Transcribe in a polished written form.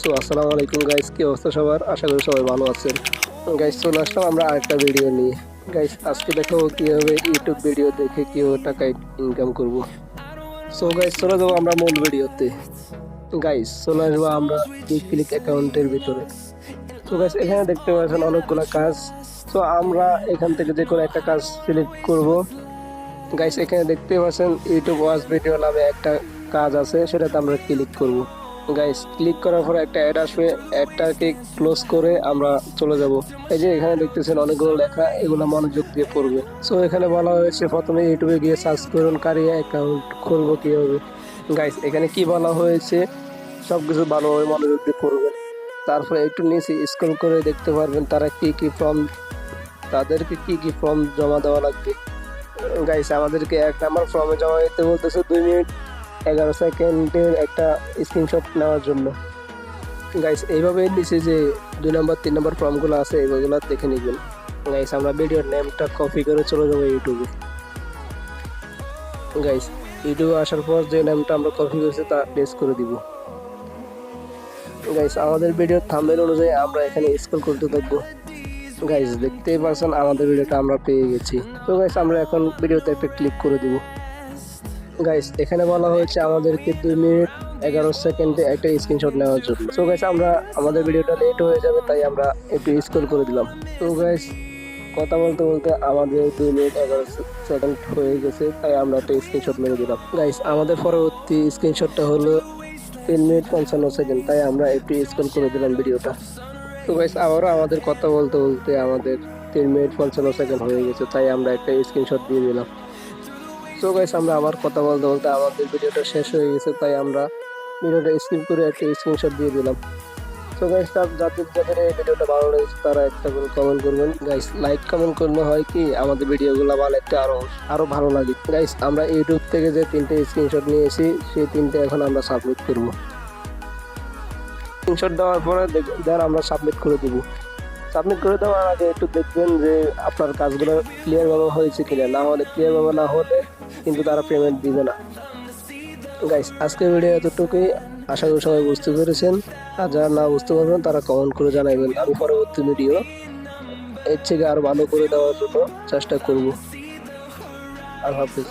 So আসসালামু আলাইকুম guys, কি অবস্থা সবার? আশা করি সবাই ভালো আছেন। গাইস চলে আসলাম আমরা আরেকটা ভিডিও নিয়ে। গাইস আজকে দেখো কিভাবে ইউটিউব ভিডিও দেখে কিভাবে টাকা ইনকাম করব। সো গাইস চলে যাবো আমরা মূল ভিডিওতে। গাইস চলে আসবো আমরা ক্লিক অ্যাকাউন্টের ভিতরে। তো গাইস এখানে দেখতে পাচ্ছেন অনেকগুলো কাজ। তো আমরা এখান থেকে যে কোনো একটা কাজ সিলেক্ট করব। গাইস এখানে দেখতে পাচ্ছেন ইউটিউব ওয়াচ ভিডিও নামে একটা কাজ আছে, সেটাতে আমরা ক্লিক করব। গাইস ক্লিক করার পর একটা অ্যাড আসবে, অ্যাডটাকে ক্লোজ করে আমরা চলে যাব। এই যে এখানে দেখতেছেন অনেকগুলো লেখা, এগুলো মনোযোগ দিয়ে পড়বে। সো এখানে বলা হয়েছে প্রথমে ইউটিউবে গিয়ে সার্চ করুন কারিয়া অ্যাকাউন্ট খুলবো কিভাবে। গাইস এখানে কি বলা হয়েছে সবকিছু ভালোভাবে মনোযোগ দিয়ে পড়বেন। তারপরে একটু নিচে স্ক্রল করে দেখতে পারবেন তাদেরকে কি কি ফর্ম জমা দেওয়া লাগবে। গাইস আমাদেরকে 1 নম্বর ফর্মে জমা দিতে বলতেছে 2 মিনিট 11 সেকেন্ডের একটা স্ক্রিনশট নেওয়ার জন্য। গাইস এইভাবে নিচে যে 2 নম্বর 3 নম্বর ফর্মগুলো আছে এগুলো দেখে নেবেন। গাইস আমরা ভিডিওর নেমটা কপি করে চলে যাবো ইউটিউবে। গাইস ইউটিউবে আসার পর যে নামটা আমরা কপি করেছি তা পেস্ট করে দিব। গাইস আমাদের ভিডিওর থাম্বনেল অনুযায়ী আমরা এখানে স্ক্রল করতে থাকবো। গাইস দেখতেই পাচ্ছেন আমাদের ভিডিওটা আমরা পেয়ে গেছি। তো গাইস আমরা এখন ভিডিওতে একটা ক্লিক করে দিব। গাইস এখানে বলা হয়েছে আমাদেরকে 2 মিনিট 11 সেকেন্ডে একটা স্ক্রিনশট নেওয়ার জন্য। তো গাইস আমাদের ভিডিওটা লেট হয়ে যাবে, তাই আমরা একটু স্ক্রল করে দিলাম। তো গাইস কথা বলতে বলতে আমাদের 2 মিনিট 11 সেকেন্ড হয়ে গেছে, তাই আমরা একটা স্ক্রিনশট মেরে দিলাম। গাইস আমাদের পরবর্তী স্ক্রিনশটটা হলো 3 মিনিট 55 সেকেন্ড, তাই আমরা একটু স্ক্রল করে দিলাম ভিডিওটা। তো গাইস আবারও আমাদের কথা বলতে বলতে আমাদের 3 মিনিট 55 সেকেন্ড হয়ে গেছে, তাই আমরা একটা স্ক্রিনশট দিয়ে দিলাম। তো গাইস আমরা আবার কথা বলতে বলতে আমাদের ভিডিওটা শেষ হয়ে গেছে, তাই আমরা ভিডিওটা স্কিপ করে একটা স্ক্রিনশট দিয়ে দিলাম। তো গাইস যাদের এই ভিডিওটা ভালো লেগেছে তারা একটা করে কমেন্ট করবেন। গাইস লাইক কমেন্ট করলে হয় কি আমাদের ভিডিওগুলো বানাতে আরো ভালো লাগে। গাইস আমরা ইউটিউব থেকে যে 3টে স্ক্রিনশট নিয়েছি সেই 3টে এখন আমরা সাবমিট করব। স্ক্রিনশট দেওয়ার পরে দেন আমরা সাবমিট করে দেব। সাবমিট করে দেওয়ার আগে একটু দেখবেন যে আপনার কাজগুলো ক্লিয়ারভাবে হয়েছে কিনা, না হলে ক্লিয়ারভাবে না হলে কিন্তু তারা পেমেন্ট দিবে না। গাইস আজকের ভিডিও এতটুকুই, আশা করি সবাই বুঝতে পেরেছেন। আর যারা না বুঝতে পারবেন তারা কমেন্ট করে জানাবেন, আমি পরবর্তী ভিডিও এর থেকে আরো ভালো করে দেওয়ার জন্য চেষ্টা করব। আল্লাহ হাফিজ।